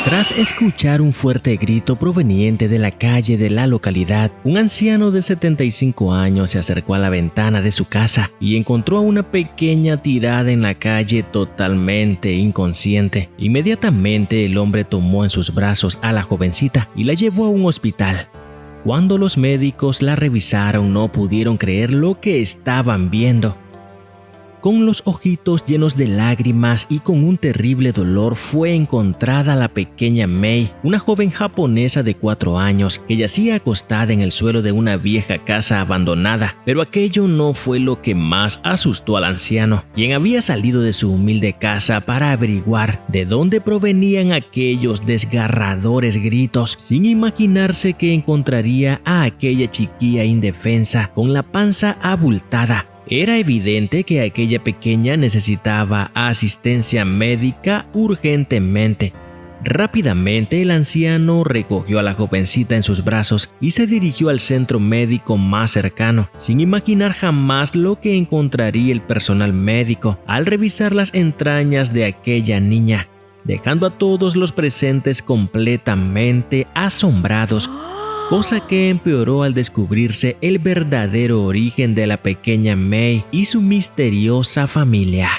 Tras escuchar un fuerte grito proveniente de la calle de la localidad, un anciano de 75 años se acercó a la ventana de su casa y encontró a una pequeña tirada en la calle totalmente inconsciente. Inmediatamente el hombre tomó en sus brazos a la jovencita y la llevó a un hospital. Cuando los médicos la revisaron, no pudieron creer lo que estaban viendo. Con los ojitos llenos de lágrimas y con un terrible dolor fue encontrada la pequeña Mei, una joven japonesa de 4 años que yacía acostada en el suelo de una vieja casa abandonada. Pero aquello no fue lo que más asustó al anciano, quien había salido de su humilde casa para averiguar de dónde provenían aquellos desgarradores gritos, sin imaginarse que encontraría a aquella chiquilla indefensa con la panza abultada. Era evidente que aquella pequeña necesitaba asistencia médica urgentemente. Rápidamente el anciano recogió a la jovencita en sus brazos y se dirigió al centro médico más cercano, sin imaginar jamás lo que encontraría el personal médico al revisar las entrañas de aquella niña, dejando a todos los presentes completamente asombrados. Cosa que empeoró al descubrirse el verdadero origen de la pequeña Mei y su misteriosa familia.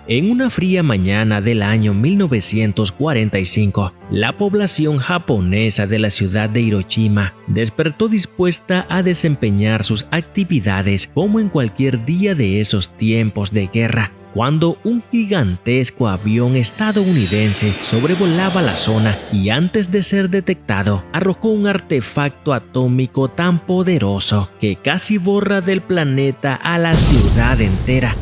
En una fría mañana del año 1945, la población japonesa de la ciudad de Hiroshima despertó dispuesta a desempeñar sus actividades como en cualquier día de esos tiempos de guerra, cuando un gigantesco avión estadounidense sobrevolaba la zona y antes de ser detectado, arrojó un artefacto atómico tan poderoso que casi borra del planeta a la ciudad entera.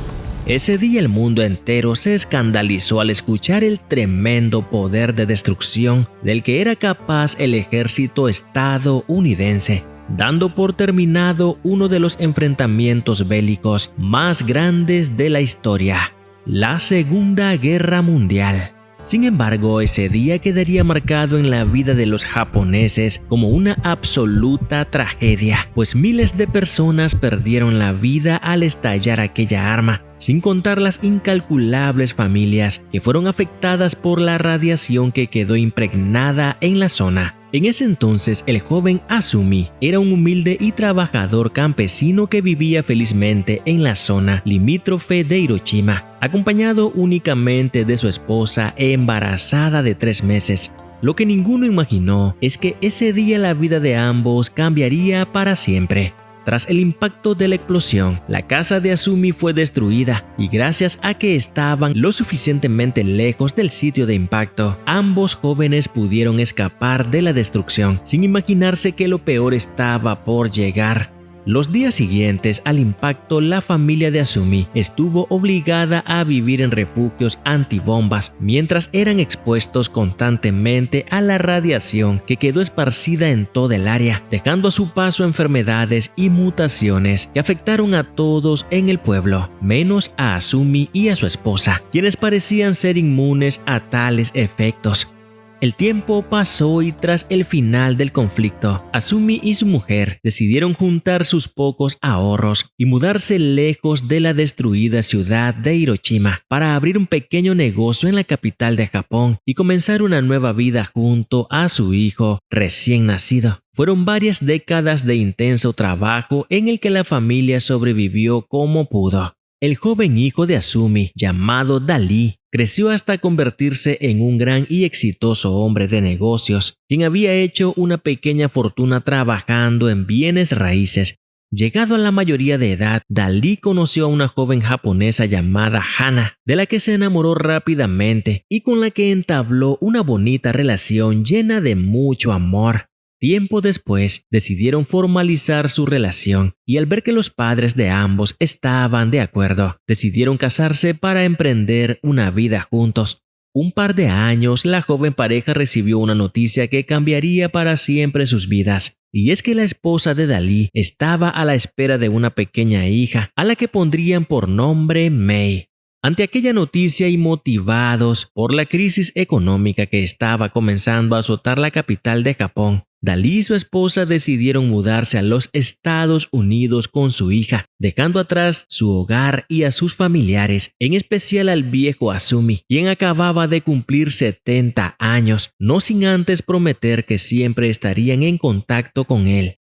Ese día el mundo entero se escandalizó al escuchar el tremendo poder de destrucción del que era capaz el ejército estadounidense, dando por terminado uno de los enfrentamientos bélicos más grandes de la historia, la Segunda Guerra Mundial. Sin embargo, ese día quedaría marcado en la vida de los japoneses como una absoluta tragedia, pues miles de personas perdieron la vida al estallar aquella arma, sin contar las incalculables familias que fueron afectadas por la radiación que quedó impregnada en la zona. En ese entonces, el joven Azumi era un humilde y trabajador campesino que vivía felizmente en la zona limítrofe de Hiroshima, acompañado únicamente de su esposa embarazada de 3 meses. Lo que ninguno imaginó es que ese día la vida de ambos cambiaría para siempre. Tras el impacto de la explosión, la casa de Azumi fue destruida y gracias a que estaban lo suficientemente lejos del sitio de impacto, ambos jóvenes pudieron escapar de la destrucción sin imaginarse que lo peor estaba por llegar. Los días siguientes al impacto, la familia de Azumi estuvo obligada a vivir en refugios antibombas mientras eran expuestos constantemente a la radiación que quedó esparcida en toda el área, dejando a su paso enfermedades y mutaciones que afectaron a todos en el pueblo, menos a Azumi y a su esposa, quienes parecían ser inmunes a tales efectos. El tiempo pasó y tras el final del conflicto, Azumi y su mujer decidieron juntar sus pocos ahorros y mudarse lejos de la destruida ciudad de Hiroshima para abrir un pequeño negocio en la capital de Japón y comenzar una nueva vida junto a su hijo recién nacido. Fueron varias décadas de intenso trabajo en el que la familia sobrevivió como pudo. El joven hijo de Azumi, llamado Dali, creció hasta convertirse en un gran y exitoso hombre de negocios, quien había hecho una pequeña fortuna trabajando en bienes raíces. Llegado a la mayoría de edad, Dali conoció a una joven japonesa llamada Hana, de la que se enamoró rápidamente y con la que entabló una bonita relación llena de mucho amor. Tiempo después, decidieron formalizar su relación y al ver que los padres de ambos estaban de acuerdo, decidieron casarse para emprender una vida juntos. Un par de años, la joven pareja recibió una noticia que cambiaría para siempre sus vidas. Y es que la esposa de Dali estaba a la espera de una pequeña hija, a la que pondrían por nombre Mei. Ante aquella noticia y motivados por la crisis económica que estaba comenzando a azotar la capital de Japón, Dalí y su esposa decidieron mudarse a los Estados Unidos con su hija, dejando atrás su hogar y a sus familiares, en especial al viejo Azumi, quien acababa de cumplir 70 años, no sin antes prometer que siempre estarían en contacto con él.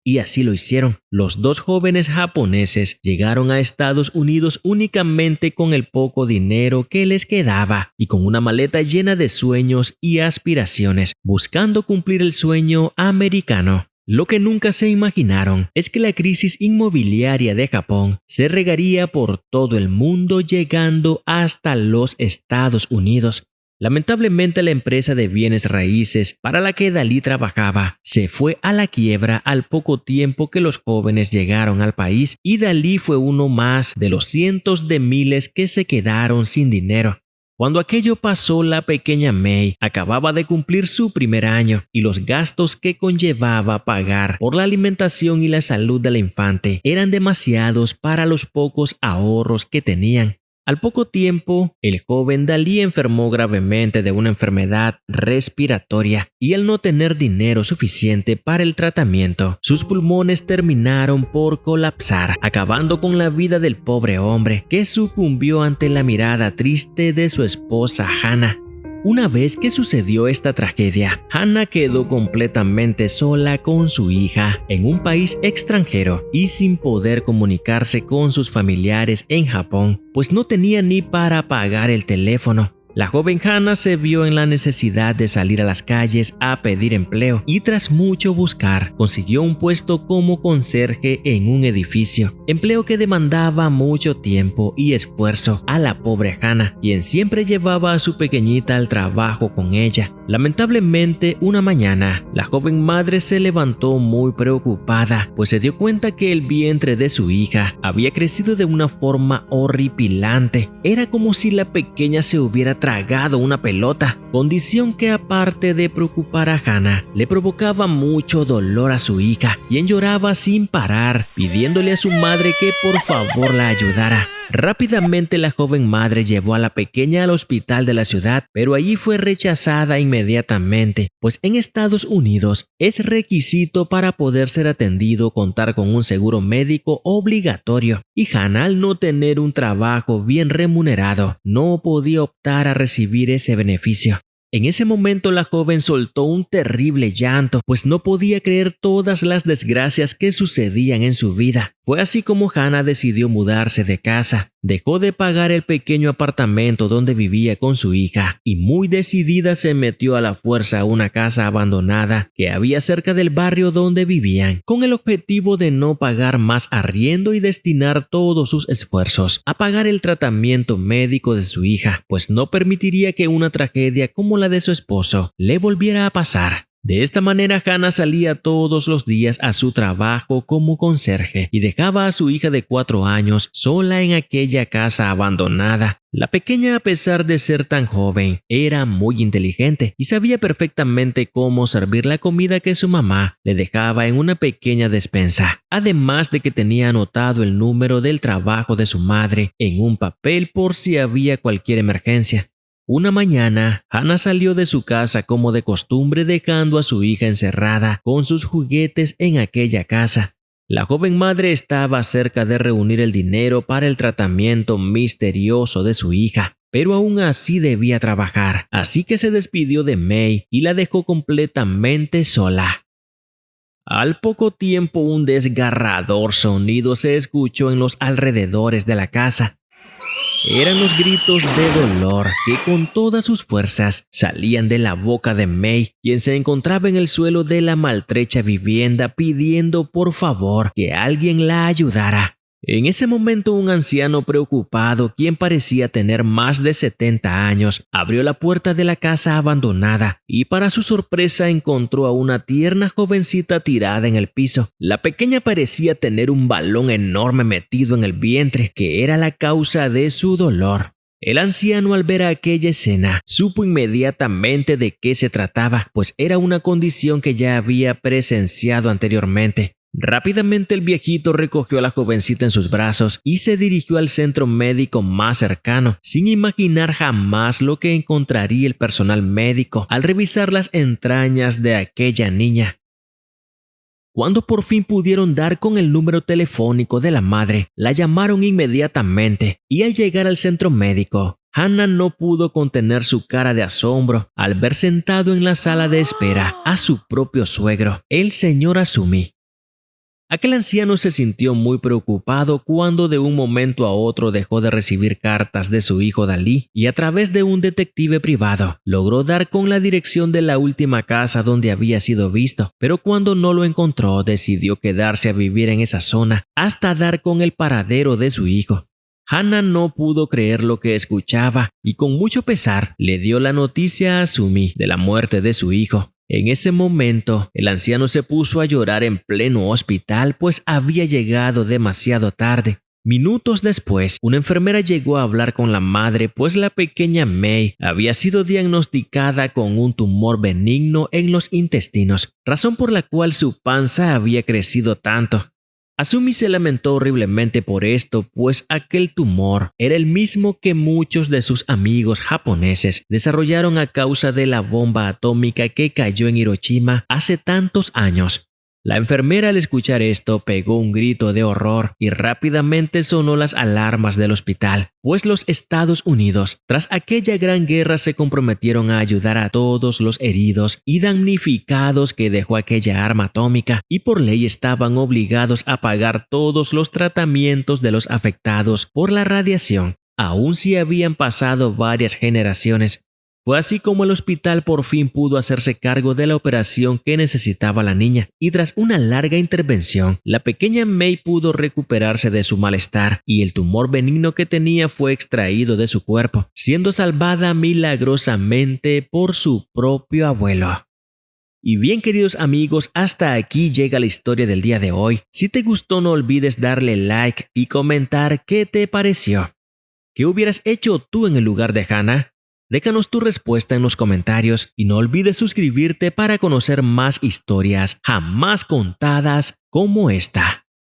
Y así lo hicieron. Los dos jóvenes japoneses llegaron a Estados Unidos únicamente con el poco dinero que les quedaba y con una maleta llena de sueños y aspiraciones, buscando cumplir el sueño americano. Lo que nunca se imaginaron es que la crisis inmobiliaria de Japón se regaría por todo el mundo, llegando hasta los Estados Unidos. Lamentablemente, la empresa de bienes raíces para la que Dalí trabajaba se fue a la quiebra al poco tiempo que los jóvenes llegaron al país, y Dalí fue uno más de los cientos de miles que se quedaron sin dinero. Cuando aquello pasó, la pequeña Mei acababa de cumplir su primer año y los gastos que conllevaba pagar por la alimentación y la salud de la infante eran demasiados para los pocos ahorros que tenían. Al poco tiempo, el joven Dalí enfermó gravemente de una enfermedad respiratoria y al no tener dinero suficiente para el tratamiento, sus pulmones terminaron por colapsar, acabando con la vida del pobre hombre, que sucumbió ante la mirada triste de su esposa Hana. Una vez que sucedió esta tragedia, Hana quedó completamente sola con su hija en un país extranjero y sin poder comunicarse con sus familiares en Japón, pues no tenía ni para pagar el teléfono. La joven Hana se vio en la necesidad de salir a las calles a pedir empleo y tras mucho buscar consiguió un puesto como conserje en un edificio, empleo que demandaba mucho tiempo y esfuerzo a la pobre Hana, quien siempre llevaba a su pequeñita al trabajo con ella. Lamentablemente, una mañana, la joven madre se levantó muy preocupada, pues se dio cuenta que el vientre de su hija había crecido de una forma horripilante. Era como si la pequeña se hubiera tragado una pelota, condición que aparte de preocupar a Hana, le provocaba mucho dolor a su hija, quien lloraba sin parar, pidiéndole a su madre que por favor la ayudara. Rápidamente la joven madre llevó a la pequeña al hospital de la ciudad, pero allí fue rechazada inmediatamente, pues en Estados Unidos es requisito para poder ser atendido contar con un seguro médico obligatorio, y Hana, al no tener un trabajo bien remunerado, no podía optar a recibir ese beneficio. En ese momento la joven soltó un terrible llanto, pues no podía creer todas las desgracias que sucedían en su vida. Fue así como Hana decidió mudarse de casa. Dejó de pagar el pequeño apartamento donde vivía con su hija y muy decidida se metió a la fuerza a una casa abandonada que había cerca del barrio donde vivían, con el objetivo de no pagar más arriendo y destinar todos sus esfuerzos a pagar el tratamiento médico de su hija, pues no permitiría que una tragedia como la de su esposo le volviera a pasar. De esta manera, Hana salía todos los días a su trabajo como conserje y dejaba a su hija de 4 años sola en aquella casa abandonada. La pequeña, a pesar de ser tan joven, era muy inteligente y sabía perfectamente cómo servir la comida que su mamá le dejaba en una pequeña despensa, además de que tenía anotado el número del trabajo de su madre en un papel por si había cualquier emergencia. Una mañana, Hana salió de su casa como de costumbre, dejando a su hija encerrada con sus juguetes en aquella casa. La joven madre estaba cerca de reunir el dinero para el tratamiento misterioso de su hija, pero aún así debía trabajar, así que se despidió de Mei y la dejó completamente sola. Al poco tiempo, un desgarrador sonido se escuchó en los alrededores de la casa. Eran los gritos de dolor que con todas sus fuerzas salían de la boca de Mei, quien se encontraba en el suelo de la maltrecha vivienda pidiendo por favor que alguien la ayudara. En ese momento, un anciano preocupado, quien parecía tener más de 70 años, abrió la puerta de la casa abandonada y para su sorpresa encontró a una tierna jovencita tirada en el piso. La pequeña parecía tener un balón enorme metido en el vientre, que era la causa de su dolor. El anciano, al ver aquella escena, supo inmediatamente de qué se trataba, pues era una condición que ya había presenciado anteriormente. Rápidamente el viejito recogió a la jovencita en sus brazos y se dirigió al centro médico más cercano, sin imaginar jamás lo que encontraría el personal médico al revisar las entrañas de aquella niña. Cuando por fin pudieron dar con el número telefónico de la madre, la llamaron inmediatamente y al llegar al centro médico, Hannah no pudo contener su cara de asombro al ver sentado en la sala de espera a su propio suegro, el señor Azumi. Aquel anciano se sintió muy preocupado cuando de un momento a otro dejó de recibir cartas de su hijo Dalí y a través de un detective privado logró dar con la dirección de la última casa donde había sido visto, pero cuando no lo encontró decidió quedarse a vivir en esa zona hasta dar con el paradero de su hijo. Hannah no pudo creer lo que escuchaba y con mucho pesar le dio la noticia a Azumi de la muerte de su hijo. En ese momento, el anciano se puso a llorar en pleno hospital pues había llegado demasiado tarde. Minutos después, una enfermera llegó a hablar con la madre pues la pequeña May había sido diagnosticada con un tumor benigno en los intestinos, razón por la cual su panza había crecido tanto. Azumi se lamentó horriblemente por esto, pues aquel tumor era el mismo que muchos de sus amigos japoneses desarrollaron a causa de la bomba atómica que cayó en Hiroshima hace tantos años. La enfermera al escuchar esto pegó un grito de horror y rápidamente sonó las alarmas del hospital, pues los Estados Unidos, tras aquella gran guerra, se comprometieron a ayudar a todos los heridos y damnificados que dejó aquella arma atómica y por ley estaban obligados a pagar todos los tratamientos de los afectados por la radiación, aun si habían pasado varias generaciones. Fue así como el hospital por fin pudo hacerse cargo de la operación que necesitaba la niña, y tras una larga intervención, la pequeña May pudo recuperarse de su malestar y el tumor benigno que tenía fue extraído de su cuerpo, siendo salvada milagrosamente por su propio abuelo. Y bien, queridos amigos, hasta aquí llega la historia del día de hoy. Si te gustó, no olvides darle like y comentar qué te pareció. ¿Qué hubieras hecho tú en el lugar de Hannah? Déjanos tu respuesta en los comentarios y no olvides suscribirte para conocer más historias jamás contadas como esta.